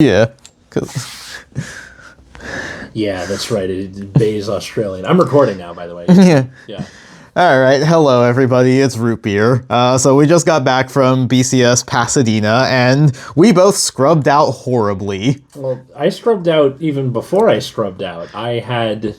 Yeah. 'Cause Yeah, that's right. Bay's Australian. I'm recording now, by the way. yeah. Yeah. All right. Hello, everybody. It's Root Beer. So we just got back from BCS Pasadena, and we both scrubbed out horribly. Well, I scrubbed out even before I scrubbed out. I had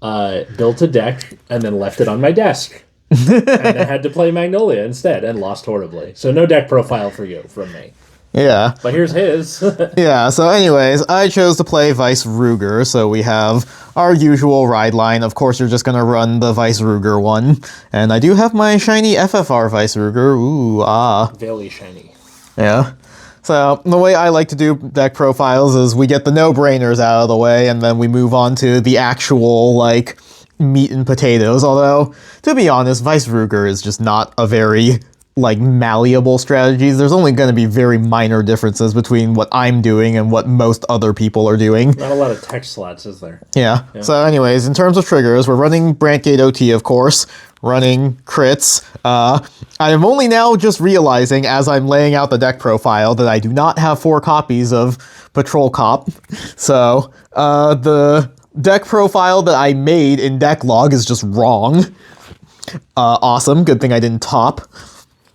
built a deck and then left it on my desk. And then had to play Magnolia instead and lost horribly. So no deck profile for you from me. Yeah. But here's his. Yeah, so anyways, I chose to play Vice Ruger, so we have our usual ride line. Of course, you're just gonna run the Vice Ruger one. And I do have my shiny FFR Vice Ruger. Ooh, ah. Very shiny. Yeah. So, the way I like to do deck profiles is we get the no-brainers out of the way, and then we move on to the actual, like, meat and potatoes. Although, to be honest, Vice Ruger is just not a very, like, malleable strategy. There's only going to be very minor differences between what I'm doing and what most other people are doing. Not a lot of text slots, is there? Yeah. So anyways, in terms of triggers, we're running Brantgate OT, of course, running crits. I am only now just realizing as I'm laying out the deck profile that I do not have 4 copies of Patrol Cop. So the deck profile that I made in deck log is just wrong. Awesome. Good thing I didn't top.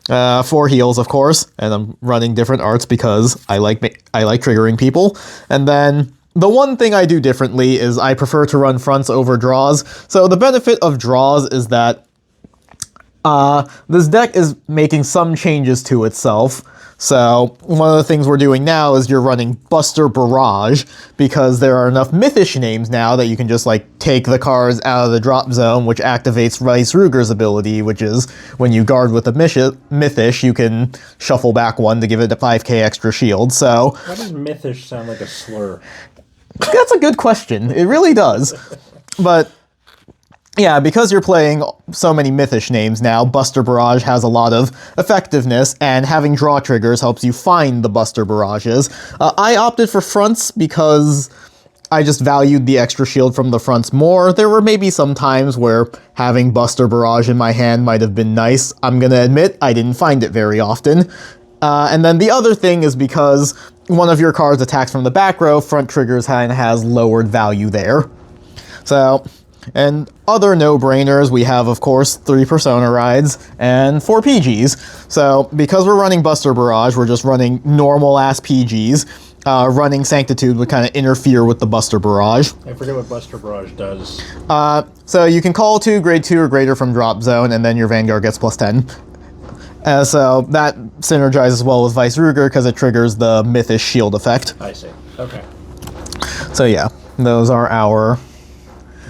4 heals, of course, and I'm running different arts because I like triggering people. And then the one thing I do differently is I prefer to run fronts over draws. So the benefit of draws is that this deck is making some changes to itself. So one of the things we're doing now is you're running Buster Barrage, because there are enough Mythish names now that you can just like take the cards out of the drop zone, which activates Vice Ruger's ability, which is when you guard with a Mythish, you can shuffle back one to give it a 5k extra shield. So why does Mythish sound like a slur? That's a good question. It really does. But yeah, because you're playing so many Mythish names now, Buster Barrage has a lot of effectiveness, and having draw triggers helps you find the Buster Barrages. I opted for fronts because I just valued the extra shield from the fronts more. There were maybe some times where having Buster Barrage in my hand might have been nice. I'm gonna admit, I didn't find it very often. And then the other thing is because one of your cards attacks from the back row, front triggers kind of has lowered value there. So, and other no-brainers, we have, of course, 3 Persona rides and 4 PGs. So, because we're running Buster Barrage, we're just running normal-ass PGs. Running Sanctitude would kind of interfere with the Buster Barrage. I forget what Buster Barrage does. So you can call 2 grade 2 or greater from drop zone, and then your Vanguard gets +10. So that synergizes well with Vice Ruger because it triggers the Mythish shield effect. I see. Okay. So yeah, those are our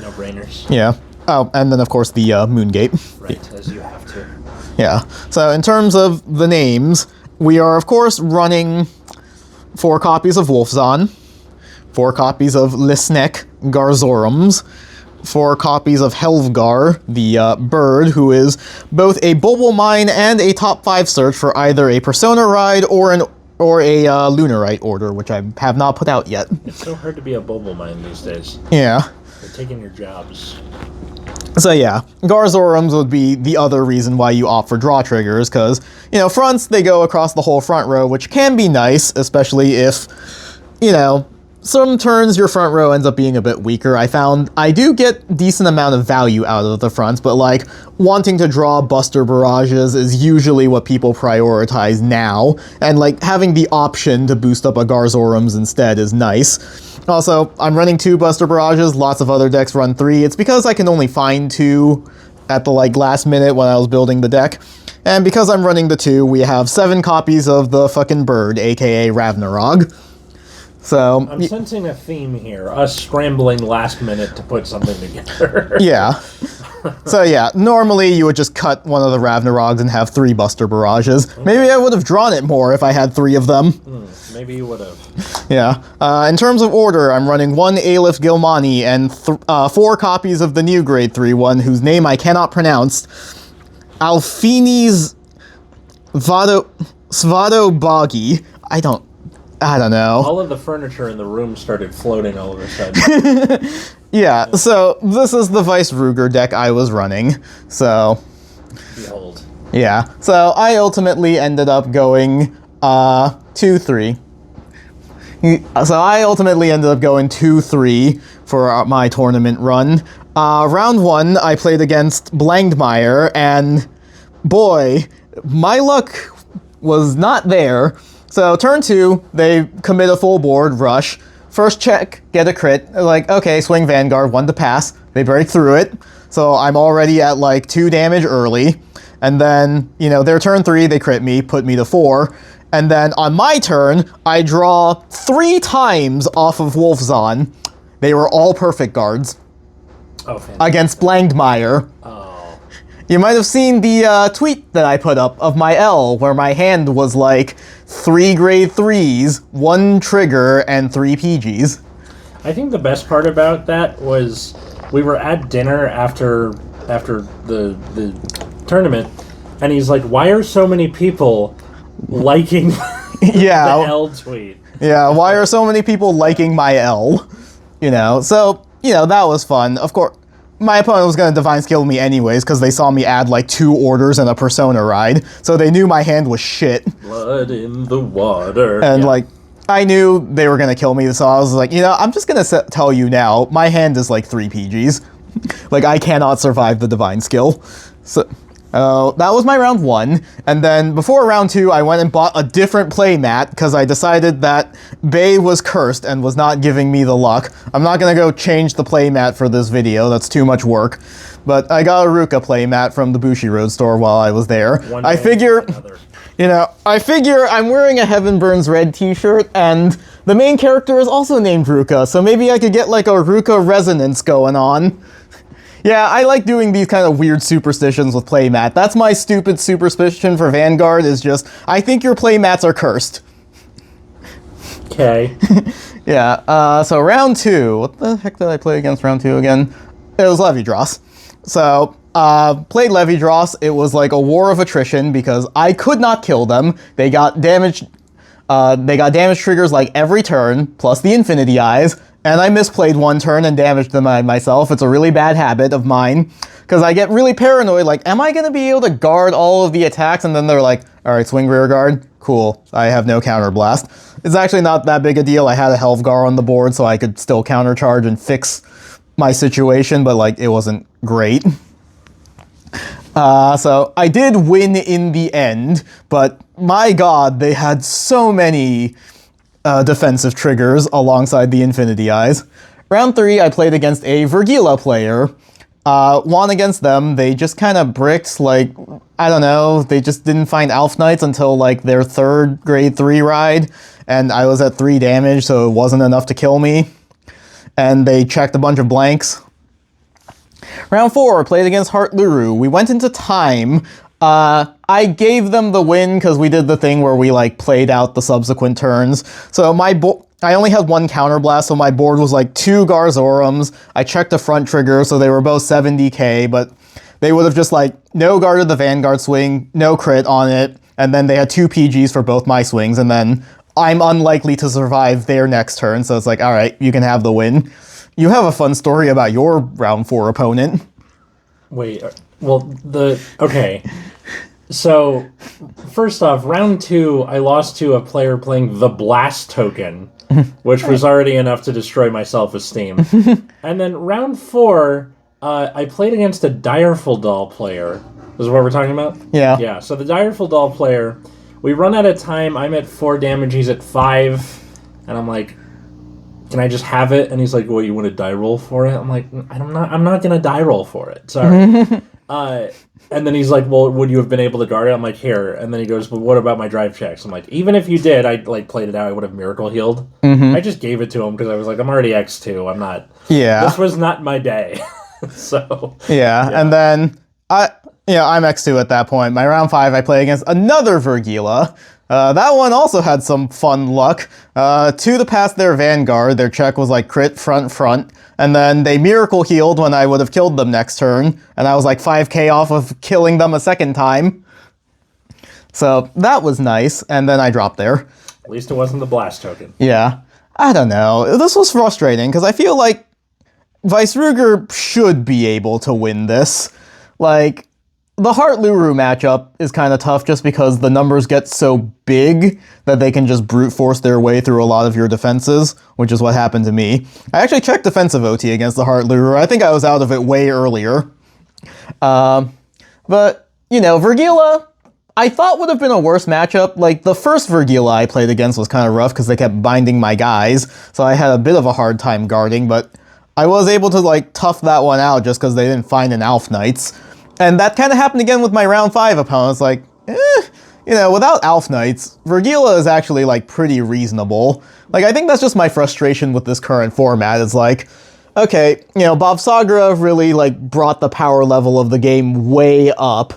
no-brainers. Yeah. Oh, and then of course the Moongate. Right, as you have to. Yeah. So in terms of the names, we are of course running 4 copies of Wolfzon, 4 copies of Lisnek Garzorums, 4 copies of Helvgar, the bird, who is both a Bulbul Mine and a top 5 search for either a Persona ride or a Lunarite order, which I have not put out yet. It's so hard to be a Bulbul Mine these days. Yeah. They're taking your jobs. So yeah, Garzorums would be the other reason why you opt for draw triggers, because, you know, fronts, they go across the whole front row, which can be nice, especially if, you know, some turns your front row ends up being a bit weaker. I found I do get decent amount of value out of the fronts, but like wanting to draw Buster Barrages is usually what people prioritize now, and like having the option to boost up a Garzorums instead is nice. Also, I'm running 2 Buster Barrages, lots of other decks run 3. It's because I can only find 2 at the like last minute when I was building the deck. And because I'm running the 2, we have 7 copies of the fucking bird, aka Ravnarog. So I'm sensing a theme here, us scrambling last minute to put something together. Yeah. So yeah, normally you would just cut one of the Ravnarogs and have 3 Buster Barrages. Okay. Maybe I would have drawn it more if I had 3 of them. Maybe you would have. Yeah. In terms of order, I'm running 1 Aleph Gilmani and 4 copies of the new grade 3 one, whose name I cannot pronounce. Alfinis Svado Boggy. I don't know. All of the furniture in the room started floating all of a sudden. Yeah, so this is the Vice Ruger deck I was running, so behold. Yeah, so I ultimately ended up going 2-3. So I ultimately ended up going 2-3 for my tournament run. Round 1, I played against Blangdmeyer, and boy, my luck was not there. So turn 2, they commit a full board rush. First check, get a crit. Like, okay, swing Vanguard, 1 to pass. They break through it. So I'm already at like 2 damage early. And then, their turn 3, they crit me, put me to 4. And then on my turn, I draw 3 times off of Wolfzon. They were all perfect guards. Oh, fantastic. Against Blangdmeyer. Oh. You might have seen the tweet that I put up of my L, where my hand was like 3 grade 3s, 1 trigger, and 3 PGs. I think the best part about that was we were at dinner after the tournament, and he's like, "Why are so many people liking the L tweet?" Yeah, why are so many people liking my L? So, that was fun. Of course, my opponent was going to Divine Skill me anyways, because they saw me add like 2 orders and a Persona ride, so they knew my hand was shit. Blood in the water. And I knew they were going to kill me, so I was like, I'm just going to tell you now, my hand is like 3 PGs. I cannot survive the Divine Skill. So that was my round 1, and then before round 2, I went and bought a different playmat because I decided that Bay was cursed and was not giving me the luck. I'm not going to go change the playmat for this video, that's too much work. But I got a Ruka playmat from the Bushiroad store while I was there. I figure I'm wearing a Heaven Burns Red t-shirt, and the main character is also named Ruka, so maybe I could get like a Ruka resonance going on. Yeah, I like doing these kind of weird superstitions with playmat. That's my stupid superstition for Vanguard, is just, I think your playmats are cursed. Okay. Yeah, so round 2. What the heck did I play against round 2 again? It was Levidross. So, played Levidross. It was like a war of attrition because I could not kill them. They got damage triggers like every turn, plus the Infinity Eyes. And I misplayed 1 turn and damaged them myself. It's a really bad habit of mine, because I get really paranoid, like, am I going to be able to guard all of the attacks? And then they're like, alright, swing rear guard, cool, I have no counterblast. It's actually not that big a deal. I had a Helvgar on the board, so I could still countercharge and fix my situation, but it wasn't great. So I did win in the end, but my god, they had so many defensive triggers alongside the Infinity Eyes. Round 3, I played against a Vergila player. Won against them. They just kind of bricked, I don't know, they just didn't find Elf Knights until their 3rd grade 3 ride, and I was at 3 damage, so it wasn't enough to kill me. And they checked a bunch of blanks. Round 4, played against Heart Luru. We went into time. I gave them the win because we did the thing where we played out the subsequent turns. So I only had 1 counterblast, so my board was 2 Garzorums. I checked the front trigger, so they were both 70k, but they would have just no guarded the Vanguard swing, no crit on it, and then they had 2 PGs for both my swings, and then I'm unlikely to survive their next turn, so it's alright, you can have the win. You have a fun story about your round 4 opponent. Wait, okay. So, first off, round 2, I lost to a player playing the Blast token, which was already enough to destroy my self-esteem. And then round 4, I played against a Direful Doll player. This is what we're talking about? Yeah. Yeah, so the Direful Doll player, we run out of time, I'm at 4 damage, he's at 5, and I'm like, can I just have it? And he's like, well, you want to die roll for it? I'm like, I'm not going to die roll for it. Sorry. And then he's like, well, would you have been able to guard it? I'm like, here. And then he goes, but what about my drive checks? I'm like, even if you did, I played it out, I would have miracle healed. I just gave it to him because I was like, I'm already X2. I'm not. Yeah. This was not my day. So. Yeah. And then I'm X2 at that point. My round 5, I play against another Vergila. That one also had some fun luck. 2 to pass their Vanguard. Their check was crit front. And then they miracle healed when I would have killed them next turn. And I was 5k off of killing them a second time. So that was nice. And then I dropped there. At least it wasn't the Blast token. Yeah. I don't know. This was frustrating because I feel like Weisruger should be able to win this. the Heart Luru matchup is kind of tough just because the numbers get so big that they can just brute force their way through a lot of your defenses, which is what happened to me. I actually checked defensive OT against the Heart Luru. I think I was out of it way earlier. But, you know, Vergila, I thought would have been a worse matchup. Like, the first Vergila I played against was kind of rough because they kept binding my guys, so I had a bit of a hard time guarding, but I was able to, like, tough that one out just because they didn't find an Alf Knights. And that kind of happened again with my round 5 opponents. Like, you know, without Alf Knights, Vergila is actually, like, pretty reasonable. Like, I think that's just my frustration with this current format. It's like, okay, you know, Bavsagra really, like, brought the power level of the game way up.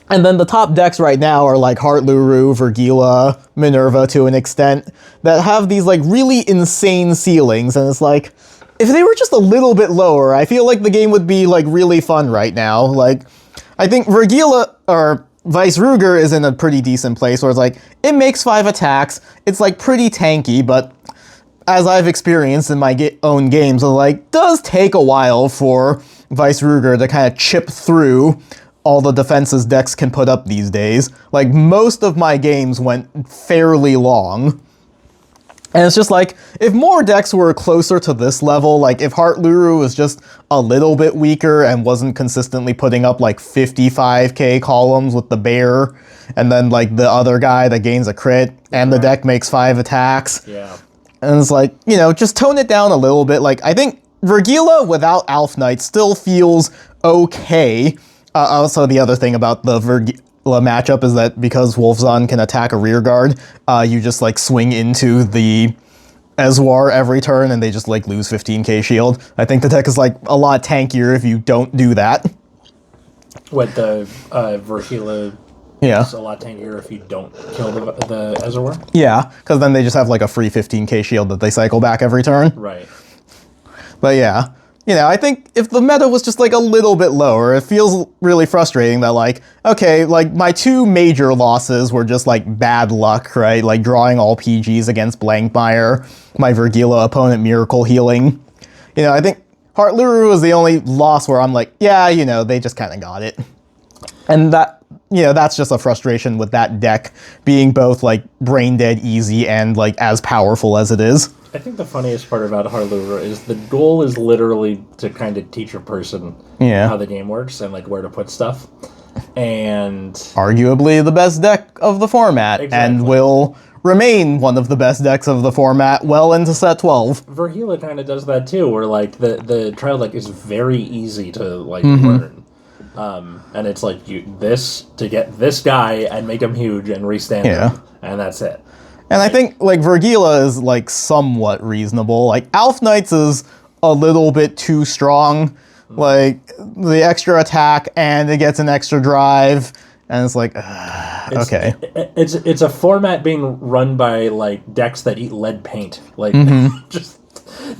And then the top decks right now are, like, Heart Luru, Vergila, Minerva to an extent, that have these, like, really insane ceilings. And it's like, if they were just a little bit lower, I feel like the game would be, like, really fun right now. Like, I think Vergila, or Vice Ruger is in a pretty decent place where it's like, it makes 5 attacks, it's, like, pretty tanky, but as I've experienced in my own games, it, like, does take a while for Vice Ruger to kind of chip through all the defenses decks can put up these days. Like, most of my games went fairly long. And it's just like, if more decks were closer to this level, like if Heart Luru was just a little bit weaker and wasn't consistently putting up like 55k columns with the bear, and then like the other guy that gains a crit, and the deck makes 5 attacks. Yeah. And it's like, you know, just tone it down a little bit. Like, I think Vergila without Alf Knight still feels okay. Also, the other thing about the Vergila matchup is that because Wolfzon can attack a rear guard, you just like swing into the Ezwar every turn and they just like lose 15k shield. I think the deck is like a lot tankier if you don't do that. What, the Vergila Yeah. is a lot tankier if you don't kill the Ezra? Yeah, because then they just have like a free 15k shield that they cycle back every turn. Right. But yeah. You know, I think if the meta was just like a little bit lower, it feels really frustrating that like, okay, like my 2 major losses were just like bad luck, right? Like drawing all PGs against Blankmire, my Vergila opponent Miracle Healing. You know, I think Heart Luru was the only loss where I'm like, yeah, you know, they just kind of got it. And that, you know, that's just a frustration with that deck being both like brain dead easy and like as powerful as it is. I think the funniest part about Harlura is the goal is literally to kind of teach a person how the game works and like where to put stuff. And arguably the best deck of the format, and will remain one of the best decks of the format well into set 12. Vergila kind of does that too, where like the trial deck is very easy to like learn. And it's like this to get this guy and make him huge and restand him, and that's it. And I think, like, Vergila is, like, somewhat reasonable. Like, Alf Knights is a little bit too strong. Like, the extra attack, and it gets an extra drive, and it's like, okay. It's a format being run by, like, decks that eat lead paint. Like, just,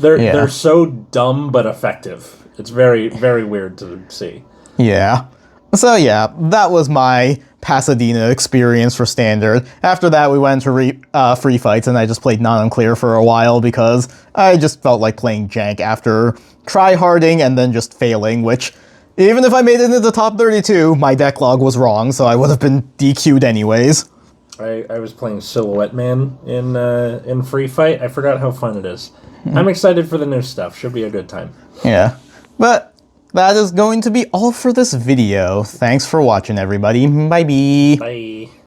they're so dumb but effective. It's very, very weird to see. Yeah. So yeah, that was my Pasadena experience for Standard. After that, we went to free fights, and I just played non-unclear for a while because I just felt like playing jank after try-harding and then just failing, which, even if I made it into the top 32, my deck log was wrong, so I would have been DQ'd anyways. I was playing Silhouette Man in free fight. I forgot how fun it is. I'm excited for the new stuff. Should be a good time. Yeah, but that is going to be all for this video. Thanks for watching, everybody. Bye-bye. Bye.